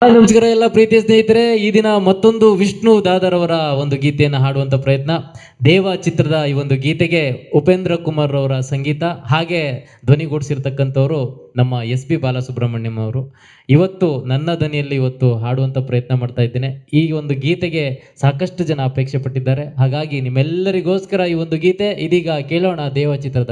ನಮಸ್ಕಾರ ಎಲ್ಲ ಪ್ರೀತಿಯ ಸ್ನೇಹಿತರೆ, ಈ ದಿನ ಮತ್ತೊಂದು ವಿಷ್ಣು ದಾದರ್ ಅವರ ಒಂದು ಗೀತೆಯನ್ನು ಹಾಡುವಂತ ಪ್ರಯತ್ನ. ದೇವ ಚಿತ್ರದ ಈ ಒಂದು ಗೀತೆಗೆ ಉಪೇಂದ್ರ ಕುಮಾರ್ ಅವರ ಸಂಗೀತ, ಹಾಗೆ ಧ್ವನಿಗೂಡಿಸಿರ್ತಕ್ಕಂಥವ್ರು ನಮ್ಮ SP ಬಾಲಸುಬ್ರಹ್ಮಣ್ಯಂ ಅವರು. ಇವತ್ತು ನನ್ನ ಧ್ವನಿಯಲ್ಲಿ ಇವತ್ತು ಹಾಡುವಂತ ಪ್ರಯತ್ನ ಮಾಡ್ತಾ ಇದ್ದೇನೆ. ಈ ಒಂದು ಗೀತೆಗೆ ಸಾಕಷ್ಟು ಜನ ಅಪೇಕ್ಷೆ ಪಟ್ಟಿದ್ದಾರೆ, ಹಾಗಾಗಿ ನಿಮ್ಮೆಲ್ಲರಿಗೋಸ್ಕರ ಈ ಒಂದು ಗೀತೆ ಇದೀಗ ಕೇಳೋಣ. ದೇವ ಚಿತ್ರದ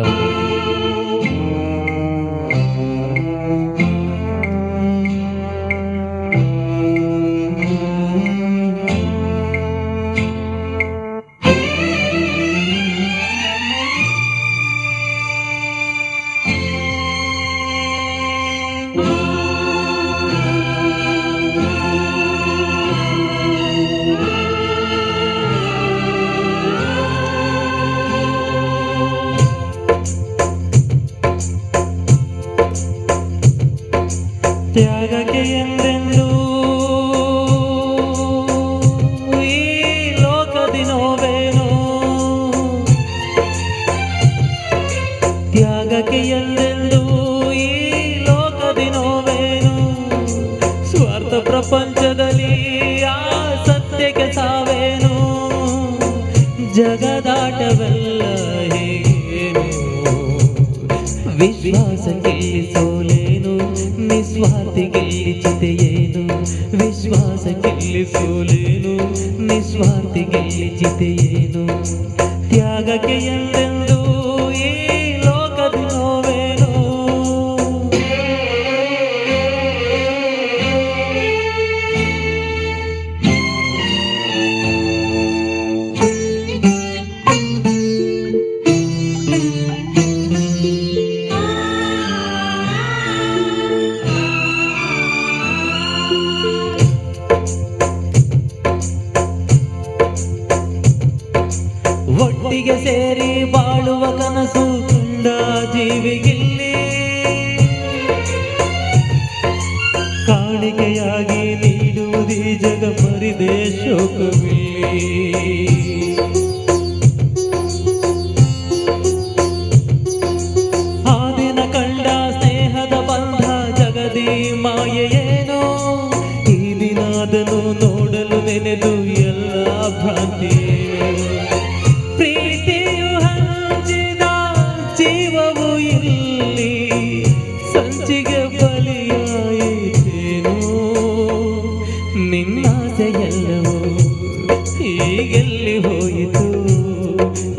ತ್ಯಾಗಕ್ಕೆ ಎಂದೆಂದು ಈ ಲೋಕದಿ ನೋವೇನು, ತ್ಯಾಗಕ್ಕೆ ಎಂದೆಂದು ಈ ಲೋಕದಿ ನೋವೇನು, ಸ್ವಾರ್ಥ ಪ್ರಪಂಚದಲ್ಲಿ ಆ ಸತ್ಯಕ್ಕೆ ಸಾವೇನು, ಜಗದಾಟವೆಲ್ಲ ಹೇಗೇನು, ವಿಶ್ವಾಸಕ್ಕೆ ಸೋಲೇನು, ನಿಸ್ವಾರ್ಥಿಗೆ ಚಿತೆಯೇನು, ವಿಶ್ವಾಸಕ್ಕೆ ಸೋಲೇನು, ನಿಸ್ವಾರ್ಥಿಗೆ ಚಿತೆಯೇನು, ತ್ಯಾಗಕ್ಕೆ ಎಂದೆಂದು ಈ ಲೋಕದ ನೋವೇನು. ಒಟ್ಟಿಗೆ ಸೇರಿ ಬಾಳುವ ಕನಸು ಕಂಡ ಜೀವಿಗಿಲ್ಲಿ ಕಾಣಿಕೆಯಾಗಿ ನೀಡುವುದೀ ಜಗ ಪರಿದೇಶೋಕವಿಲ್ಲಿ. ಆ ದಿನ ಕಂಡ ಸ್ನೇಹದ ಬಂಧ ಜಗದಿ ಮಾಯೆಯೇನೋ, ಈ ದಿನ ಅದನ್ನು ನೋಡಲು ನೆನೆದು ಎಲ್ಲ ಭ್ರಾಂತಿಯೇನೋ, ಪ್ರೀತಿಯು ಹಂಚಿದ ಜೀವವು ಇಲ್ಲಿ ಸಂಚಿಗೆ ಬಲಿಯಾಯಿತೇನು, ನಿನ್ನಾಸೆಯೆಲ್ಲವೂ ಹೀಗೆಲ್ಲಿ ಹೋಯಿತು,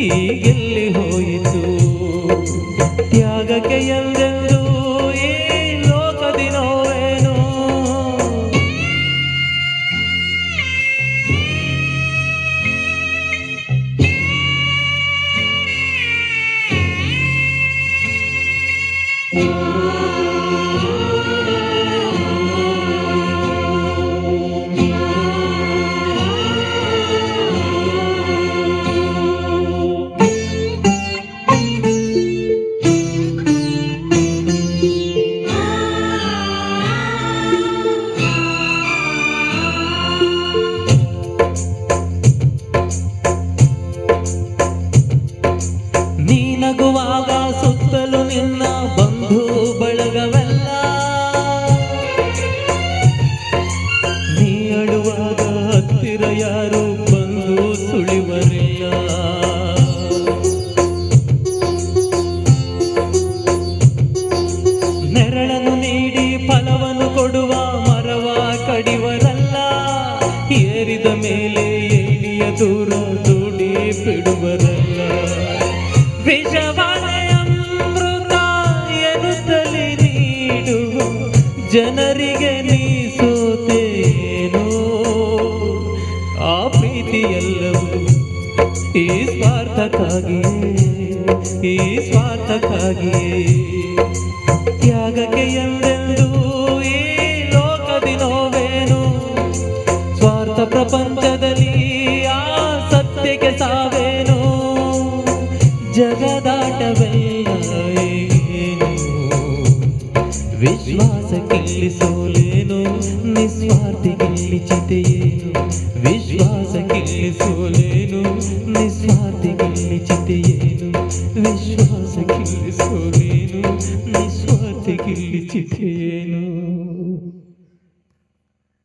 ಹೀಗೆಲ್ಲಿ ಹೋಯಿತು, ತ್ಯಾಗಕ್ಕೆ ಎಂದೆಂದು ಈ ಲೋಕದಿ ನೋವೇನು. ನೀ ನಗುವಾಗ ಸುತ್ತಲೂ ನಿನ್ನ ಬಂಧು ಬಳಗವೆಲ್ಲ, ನೀ ಅಳುವಾಗ ಹತ್ತಿರ ಯಾರು ಬಂದು ಸುಳಿವರಿಲ್ಲ, ನೆರಳನ್ನು ನೀಡಿ ಫಲವನ್ನು ಕೊಡುವ ಮರವ ಕಡಿವರಲ್ಲ, ಏರಿದ ಮೇಲೆ ಏಳಿಯ ದೂರ ದೂಡಿ ಬಿಡುವರಲ್ಲ, ವಿಷವಾದ ಅಮೃತ ಎನ್ನುತ್ತಲೇ ನೀಡುವ ಜನರಿಗೆ ನೀ ಸೋತೇನೋ, ಆ ಪ್ರೀತಿಯೆಲ್ಲವೂ ಈ ಸ್ವಾರ್ಥಕ್ಕಾಗಿಯೇ, ಈ ಸ್ವಾರ್ಥಕ್ಕಾಗಿಯೇ, ತ್ಯಾಗಕ್ಕೆ ಎಂದೆಂದು ಈ ಲೋಕದಿ ನೋವೇನು, ಸ್ವಾರ್ಥ ಪ್ರಪಂಚದಲ್ಲಿ ಆ ಸತ್ಯಕ್ಕೆ ಸಾವೇನು, ಜಗದಾಟವೆಲ್ಲ ಏನು, ವಿಶ್ವಾಸಕ್ಕೆ ಸೋಲೇನು, ನಿಸ್ವಾರ್ಥಿಗೆ ಚಿತೆಯೇ